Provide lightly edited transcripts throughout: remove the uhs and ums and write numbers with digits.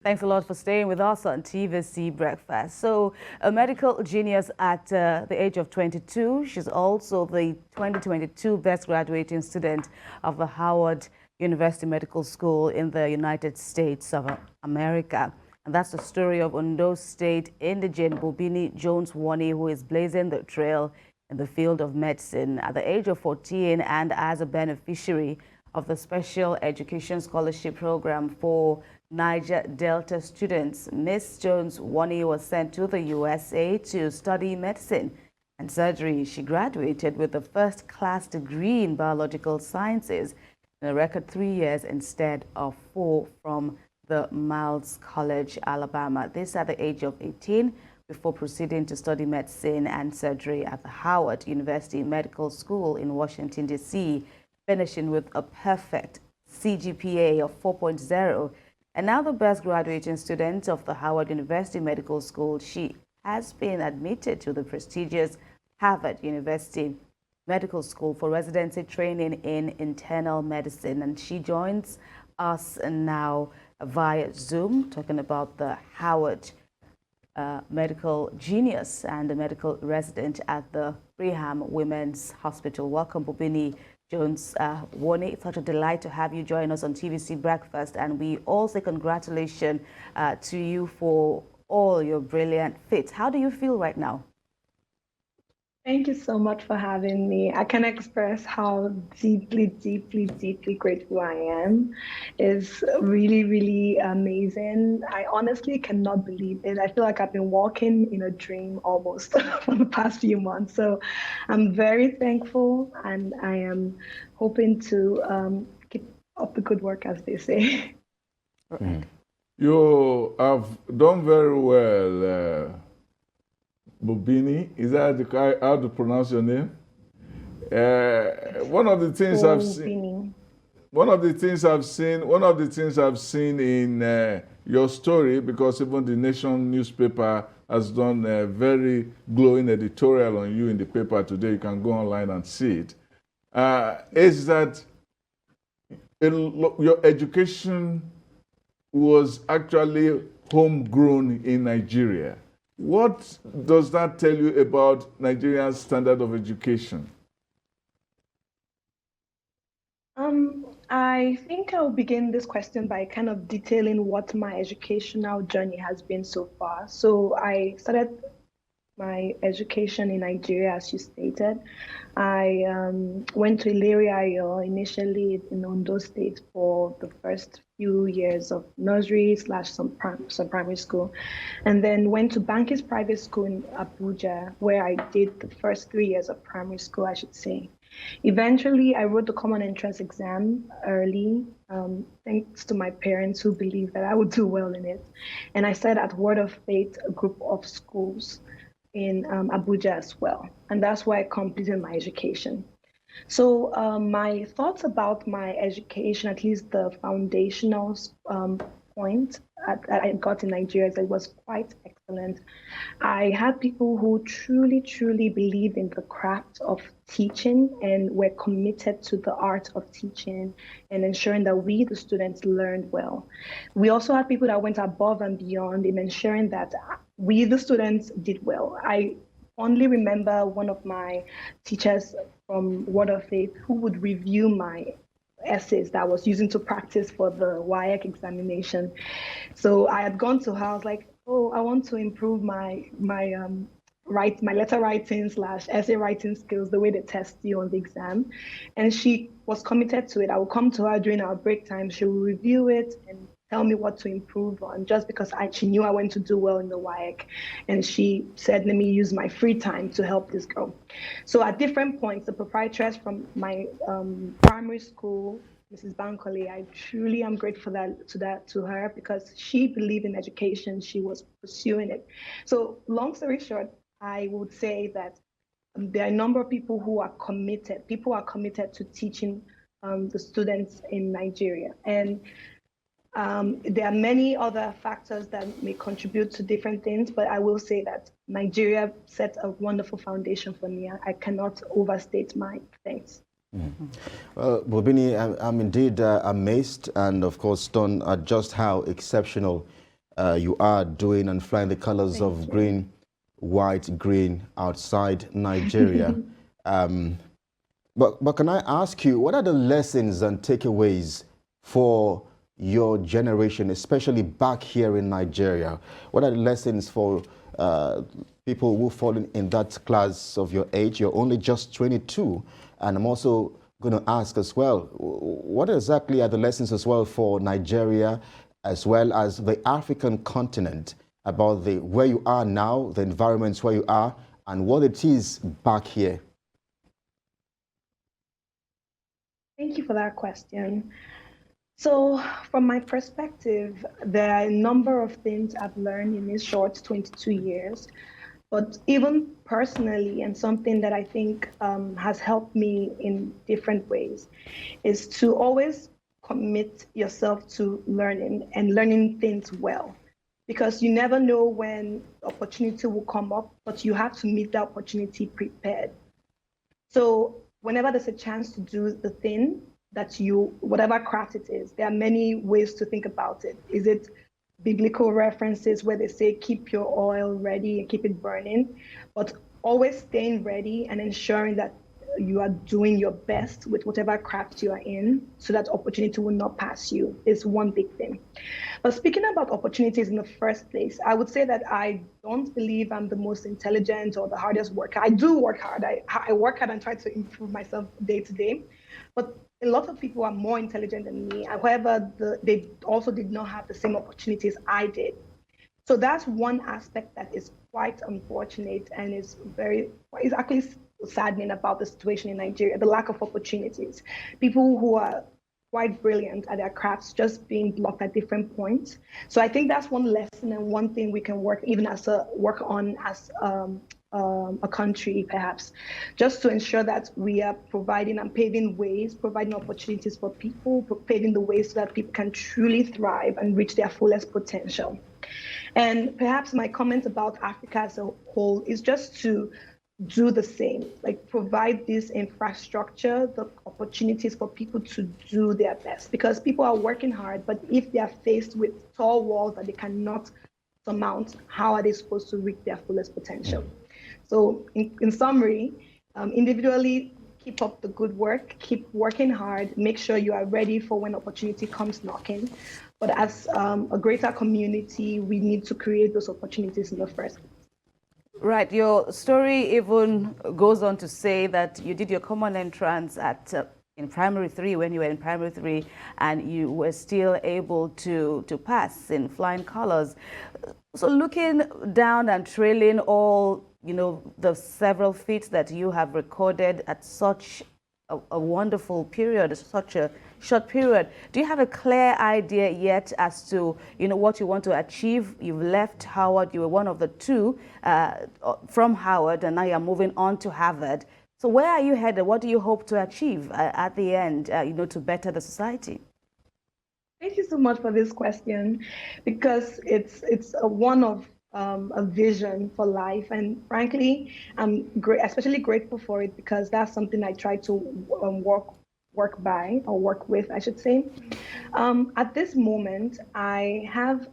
Thanks a lot for staying with us on TVC Breakfast. So, a medical genius at the age of 22, she's also the 2022 best graduating student of the Howard University Medical School in the United States of America. And that's the story of Ondo State indigene Boubini Jones-Wonni, who is blazing the trail in the field of medicine at the age of 14 and as a beneficiary of the Special Education Scholarship Program for Niger Delta Students. Miss Jones-Wonni was sent to the USA to study medicine and surgery. She graduated with a first-class degree in biological sciences in a record 3 years instead of 4 from the Miles College, Alabama. This at the age of 18 before proceeding to study medicine and surgery at the Howard University Medical School in Washington, D.C., finishing with a perfect CGPA of 4.0. And now the best graduating student of the Howard University Medical School, she has been admitted to the prestigious Harvard University Medical School for residency training in internal medicine. And she joins us now via Zoom, talking about the Howard medical genius and the medical resident at the Brigham Women's Hospital. Welcome, Boubini Jones-Wonni. It's such a delight to have you join us on TVC Breakfast, and we all say congratulations to you for all your brilliant feats. How do you feel right now? Thank you so much for having me. I can express how deeply, deeply, deeply grateful I am. It's really, really amazing. I honestly cannot believe it. I feel like I've been walking in a dream almost for the past few months. So I'm very thankful, and I am hoping to keep up the good work, as they say. Mm. You have done very well. Boubini, is that how to pronounce your name? One of the things I've seen. One of the things I've seen in your story, because even the Nation newspaper has done a very glowing editorial on you in the paper today. You can go online and see it. Is that your education was actually homegrown in Nigeria. What does that tell you about Nigerian standard of education? I think I'll begin this question by kind of detailing what my educational journey has been so far. So I started my education in Nigeria, as you stated. I went to Ilere initially in Ondo State for the first few years of nursery / some primary school, and then went to Bankis Private School in Abuja, where I did the first 3 years of primary school, I should say. Eventually, I wrote the common entrance exam early, thanks to my parents who believed that I would do well in it. And I started at Word of Faith, a group of schools in Abuja as well. And that's where I completed my education. So my thoughts about my education, at least the foundational point that I got in Nigeria, that was quite excellent. I had people who truly, truly believed in the craft of teaching and were committed to the art of teaching and ensuring that we, the students, learned well. We also had people that went above and beyond in ensuring that we, the students, did well. I only remember one of my teachers from Word of Faith who would review my essays that I was using to practice for the WAEC examination. So I had gone to her, I was like, oh, I want to improve my letter writing / essay writing skills, the way they test you on the exam. And she was committed to it. I would come to her during our break time. She would review it and tell me what to improve on, just because she knew I went to do well in the WAEC. And she said, let me use my free time to help this girl. So at different points, the proprietress from my primary school, Mrs. Bankole, I truly am grateful to her, because she believed in education. She was pursuing it. So long story short, I would say that there are a number of people who are committed. People are committed to teaching the students in Nigeria. And there are many other factors that may contribute to different things, but I will say that Nigeria set a wonderful foundation for me. I cannot overstate my thanks. Mm-hmm. Well, Boubini, I'm indeed amazed and, of course, stunned at just how exceptional you are doing and flying the colors of green, white, green outside Nigeria. But can I ask you, what are the lessons and takeaways for your generation, especially back here in Nigeria? What are the lessons for people who fall in that class of your age? You're only just 22. And I'm also going to ask as well, what exactly are the lessons as well for Nigeria, as well as the African continent, about where you are now, the environments where you are, and what it is back here? Thank you for that question. So from my perspective, there are a number of things I've learned in these short 22 years. But even personally, and something that I think has helped me in different ways, is to always commit yourself to learning and learning things well. Because you never know when opportunity will come up, but you have to meet the opportunity prepared. So whenever there's a chance to do the thing that whatever craft it is, there are many ways to think about it. Is it biblical references where they say keep your oil ready and keep it burning, but always staying ready and ensuring that you are doing your best with whatever craft you are in, so that opportunity will not pass you, is one big thing. But speaking about opportunities in the first place, I would say that I don't believe I'm the most intelligent or the hardest worker. I do work hard. I work hard and try to improve myself day to day. But a lot of people are more intelligent than me. However, they also did not have the same opportunities I did. So that's one aspect that is quite unfortunate and is actually saddening about the situation in Nigeria, the lack of opportunities. People who are quite brilliant at their crafts just being blocked at different points. So I think that's one lesson and one thing we can work on as a country, perhaps, just to ensure that we are providing and paving ways, providing opportunities for people, paving the ways so that people can truly thrive and reach their fullest potential. And perhaps my comment about Africa as a whole is just to do the same, like provide this infrastructure, the opportunities for people to do their best, because people are working hard, but if they are faced with tall walls that they cannot surmount, how are they supposed to reach their fullest potential? So in summary, individually, keep up the good work, keep working hard, make sure you are ready for when opportunity comes knocking. But as a greater community, we need to create those opportunities in the first place. Right. Your story even goes on to say that you did your common entrance in primary 3, when you were in primary 3, and you were still able to pass in flying colors. So looking down and trailing all, the several feats that you have recorded at such a wonderful period, such a short period, do you have a clear idea yet as to what you want to achieve? You've left Howard, you were one of the two from Howard, and now you're moving on to Harvard. So where are you headed? What do you hope to achieve at the end, to better the society? Thank you so much for this question, because it's one of a vision for life, and frankly, I'm especially grateful for it, because that's something I try to work with, I should say. At this moment, I have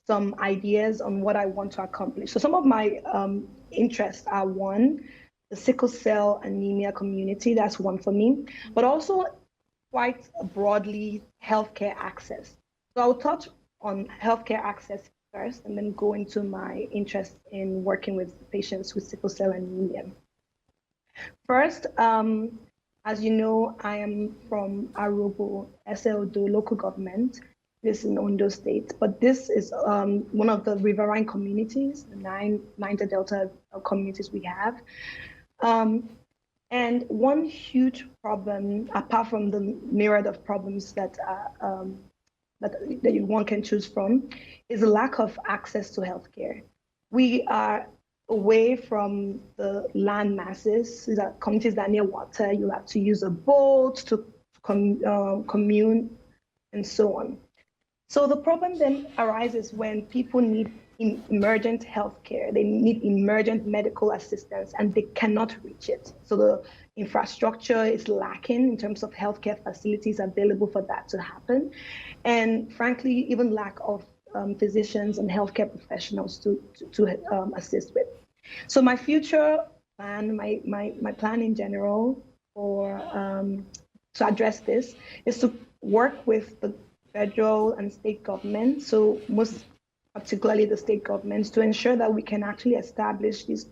some ideas on what I want to accomplish. So some of my interests are, one, the sickle cell anemia community. That's one for me, but also quite broadly healthcare access. So I'll touch on healthcare access first, and then go into my interest in working with patients with sickle cell anemia. First, as you know, I am from Arobo, Ondo local government. This is in Ondo State, but this is one of the riverine communities, the 9 Niger Delta communities we have. And one huge problem, apart from the myriad of problems that one can choose from, is a lack of access to healthcare. We are away from the land masses. These are communities that are near water. You have to use a boat to commune and so on. So the problem then arises when people need emergent healthcare. They need emergent medical assistance, and they cannot reach it. So the infrastructure is lacking in terms of healthcare facilities available for that to happen. And frankly, even lack of physicians and healthcare professionals to assist with. So my future plan, my plan in general for to address this is to work with the federal and state government, so most particularly the state governments, to ensure that we can actually establish these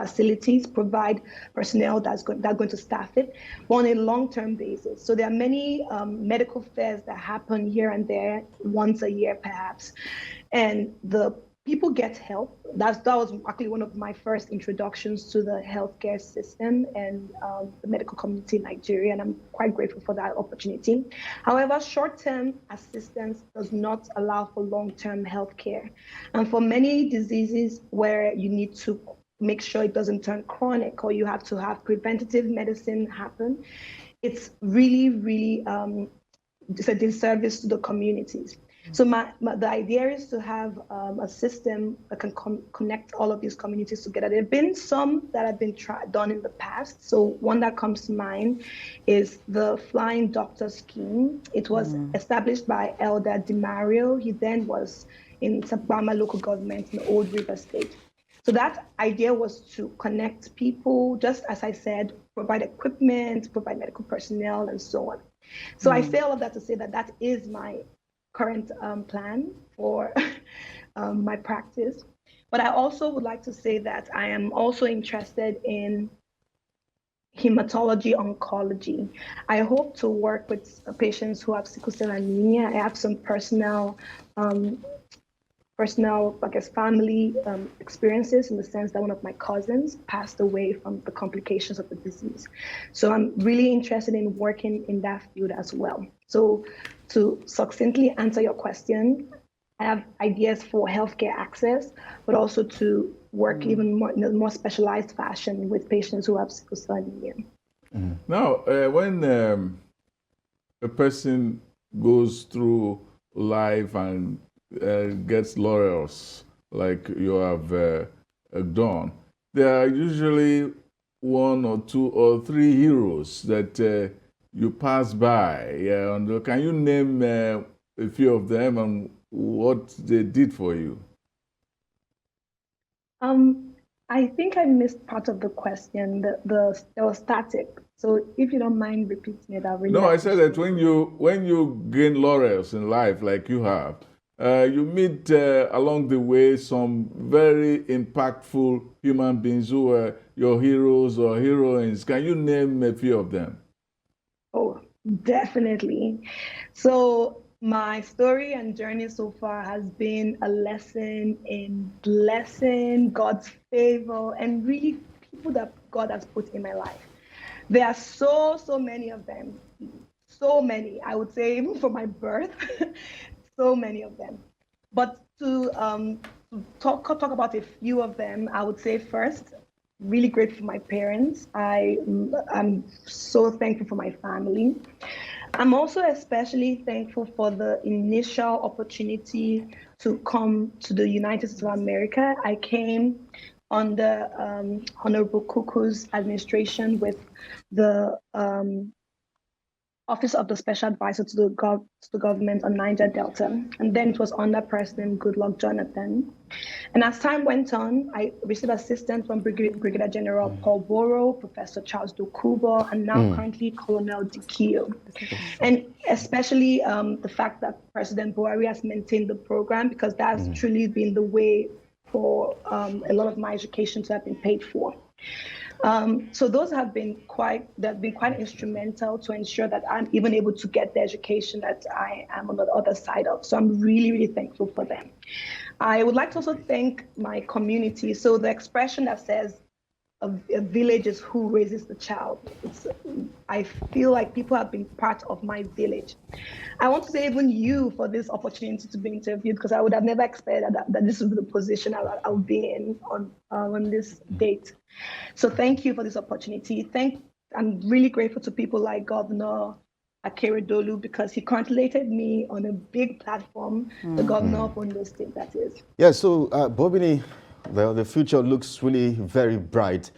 facilities, provide personnel that are going to staff it on a long-term basis. So there are many medical fairs that happen here and there, once a year perhaps, and the people get help. That was actually one of my first introductions to the healthcare system and the medical community in Nigeria, and I'm quite grateful for that opportunity. However, short-term assistance does not allow for long-term healthcare. And for many diseases where you need to make sure it doesn't turn chronic, or you have to have preventative medicine happen, it's really, really it's a disservice to the communities. So the idea is to have a system that can connect all of these communities together. There have been some that have been done in the past. So one that comes to mind is the Flying Doctor Scheme. It was established by Elder DiMario. He then was in Sabama local government in the Old River State. So that idea was to connect people, just as I said, provide equipment, provide medical personnel, and so on. So I say all of that to say that that is my current plan for my practice. But I also would like to say that I am also interested in hematology oncology. I hope to work with patients who have sickle cell anemia. I have some personal, I guess, family experiences, in the sense that one of my cousins passed away from the complications of the disease. So I'm really interested in working in that field as well. So to succinctly answer your question, I have ideas for healthcare access, but also to work even more in a more specialized fashion with patients who have sickle cell anemia. Now, when a person goes through life and gets laurels like you have done, there are usually one or two or three heroes that you pass by. And can you name a few of them and what they did for you? I think I missed part of the question. There was static. So if you don't mind repeating it, I really. No, I said that when you gain laurels in life like you have, you meet along the way some very impactful human beings who are your heroes or heroines. Can you name a few of them? Oh, definitely. So my story and journey so far has been a lesson in blessing, God's favor, and really people that God has put in my life. There are so many of them. So many, I would say, even from my birth, so many of them. But to talk about a few of them, I would say first, really grateful for my parents. I'm so thankful for my family. I'm also especially thankful for the initial opportunity to come to the United States of America. I came under Honorable Kuku's administration with the Office of the Special Advisor to the government on Niger Delta. And then it was under President Goodluck Jonathan. And as time went on, I received assistance from Brigadier General Paul Boro, Professor Charles Dokubo, and now currently Colonel Dikio. And especially the fact that President Buhari has maintained the program, because that's truly been the way for a lot of my education to have been paid for. So those have been quite instrumental to ensure that I'm even able to get the education that I am on the other side of. So I'm really, really thankful for them. I would like to also thank my community. So the expression that says a village is who raises the child. I feel like people have been part of my village. I want to say even you for this opportunity to be interviewed, because I would have never expected that this would be the position I would be in on this date. So thank you for this opportunity. I'm really grateful to people like Governor Akeredolu, because he congratulated me on a big platform, the governor of Ondo State, that is. Yeah, so Boubini, the future looks really very bright.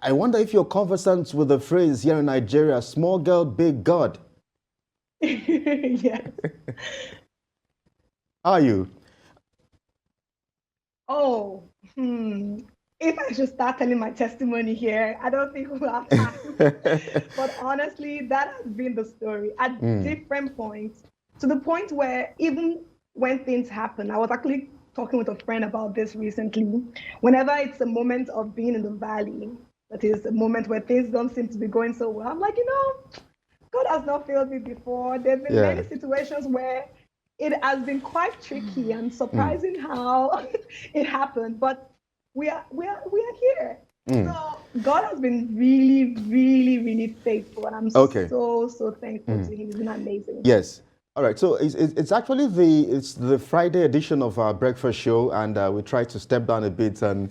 I wonder if you're conversant with the phrase here in Nigeria, small girl, big God. Yes. Are you? Oh, if I should start telling my testimony here, I don't think we'll have time. But honestly, that has been the story at different points, to the point where even when things happen, I was actually talking with a friend about this recently. Whenever it's a moment of being in the valley, that is a moment where things don't seem to be going so well, I'm like, God has not failed me before. There have been Yeah. many situations where it has been quite tricky and surprising how it happened, but we are here. So God has been really, really, really faithful, and I'm Okay. so thankful to Him. He's been amazing. Yes. All right. So it's actually the Friday edition of our breakfast show, and we try to step down a bit and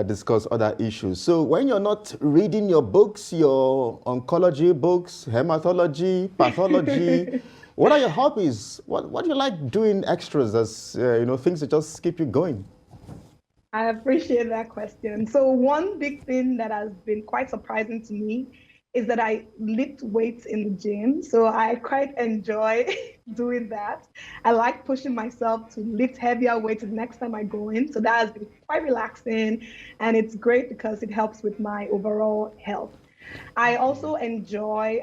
discuss other issues. So when you're not reading your books, your oncology books, hematology, pathology, what are your hobbies? What do you like doing extras as things that just keep you going? I appreciate that question. So one big thing that has been quite surprising to me is that I lift weights in the gym. So I quite enjoy doing that. I like pushing myself to lift heavier weights the next time I go in. So that has been quite relaxing, and it's great because it helps with my overall health. I also enjoy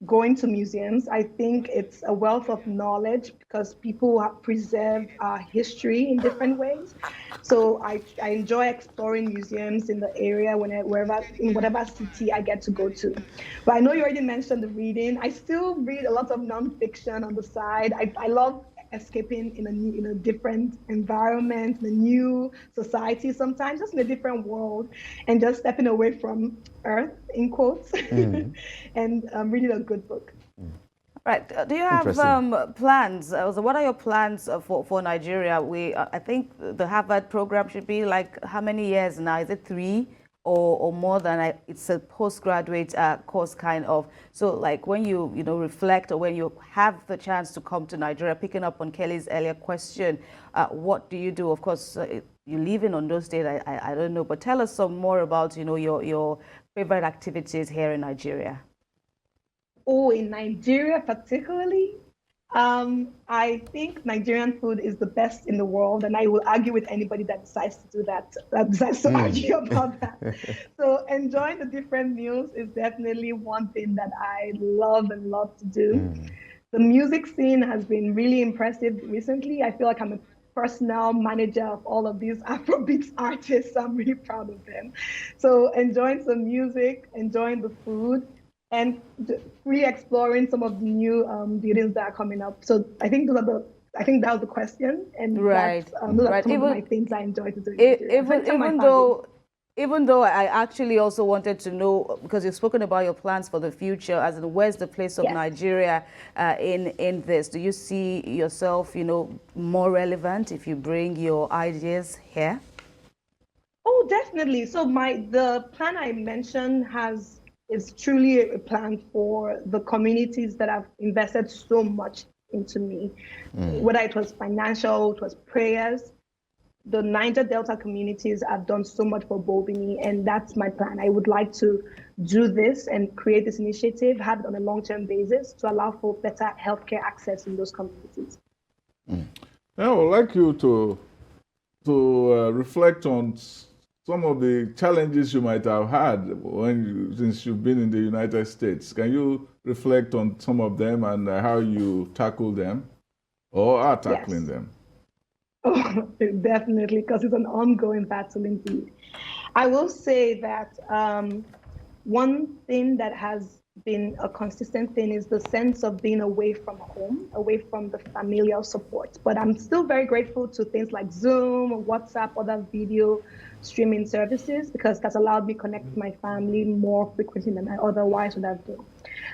going to museums. I think it's a wealth of knowledge because people have preserved our history in different ways. So I enjoy exploring museums in the area wherever in whatever city I get to go to. But I know you already mentioned the reading. I still read a lot of nonfiction on the side. I love escaping in a different environment, in a new society, sometimes just in a different world, and just stepping away from Earth in quotes, and reading a good book. Right. Do you have plans? So what are your plans for Nigeria? I think the Harvard program should be like how many years now? Is it 3 or more than? It's a postgraduate course kind of. So like when you reflect, or when you have the chance to come to Nigeria, picking up on Kelly's earlier question, what do you do? Of course, you live in Ondo State. I don't know, but tell us some more about your favorite activities here in Nigeria. Oh, in Nigeria particularly, I think Nigerian food is the best in the world, and I will argue with anybody that decides to do that, that decides to argue about that. So enjoying the different meals is definitely one thing that I love and love to do. The music scene has been really impressive recently. I feel like I'm a personal manager of all of these Afrobeats artists. I'm really proud of them. So enjoying some music, enjoying the food, and really exploring some of the new buildings that are coming up. So I think I think that was the question, and right, those are right. some of my things I enjoy to do. Even though I actually also wanted to know, because you've spoken about your plans for the future, as in where's the place of Nigeria in this? Do you see yourself, more relevant if you bring your ideas here? Oh, definitely. So the plan I mentioned is truly a plan for the communities that have invested so much into me, whether it was financial, it was prayers. The Niger Delta communities have done so much for Boubini, and that's my plan. I would like to do this and create this initiative, have it on a long-term basis to allow for better healthcare access in those communities. I would like you to reflect on some of the challenges you might have had since you've been in the United States. Can you reflect on some of them and how you tackle them or are tackling them? Oh, definitely, because it's an ongoing battle indeed. I will say that one thing that has been a consistent thing is the sense of being away from home, away from the familial support. But I'm still very grateful to things like Zoom, WhatsApp, other video streaming services, because that's allowed me to connect with my family more frequently than I otherwise would have done.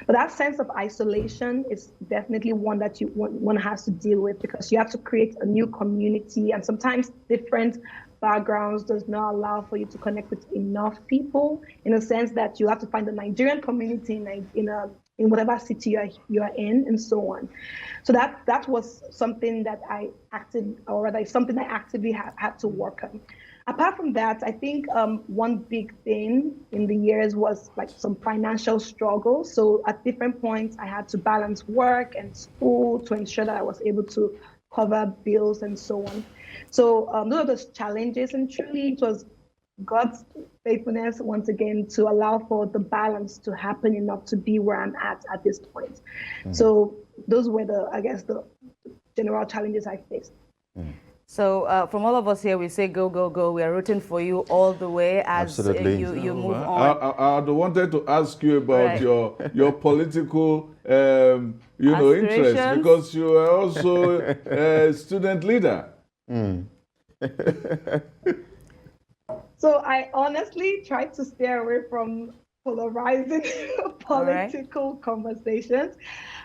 But that sense of isolation is definitely one that one has to deal with, because you have to create a new community, and sometimes different backgrounds does not allow for you to connect with enough people, in a sense that you have to find a Nigerian community in whatever city you are in, and so on. So that was something that something I actively had to work on. Apart from that, I think one big thing in the years was like some financial struggles. So at different points, I had to balance work and school to ensure that I was able to cover bills and so on. So those are the challenges, and truly it was God's faithfulness once again to allow for the balance to happen enough to be where I'm at this point. So those were the general challenges I faced. So from all of us here, we say go, go, go. We are rooting for you all the way as you move on. I wanted to ask you about your political interest, because you are also a student leader. So I honestly try to stay away from polarizing political conversations.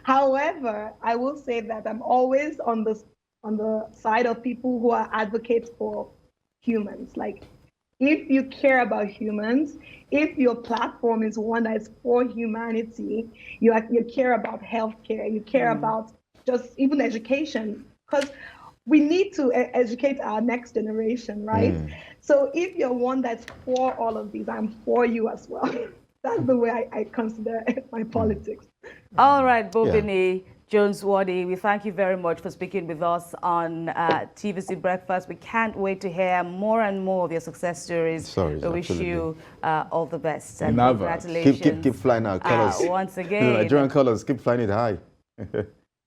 However, I will say that I'm always on the side of people who are advocates for humans. Like, if you care about humans, if your platform is one that's for humanity, you care about healthcare, you care about just even education, because we need to educate our next generation, right? So if you're one that's for all of these, I'm for you as well. That's the way I consider my politics. All right, Boubini Jones-Wonni, we thank you very much for speaking with us on TVC Breakfast. We can't wait to hear more and more of your success stories. We wish you all the best and congratulations. Keep flying our colors. Once again. Nigerian colors, keep flying it high.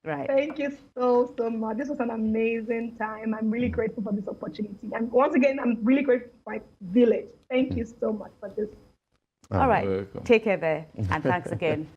Right. Thank you so much. This was an amazing time. I'm really grateful for this opportunity. And once again, I'm really grateful for my village. Thank you so much for this. All right. Take care there. And thanks again.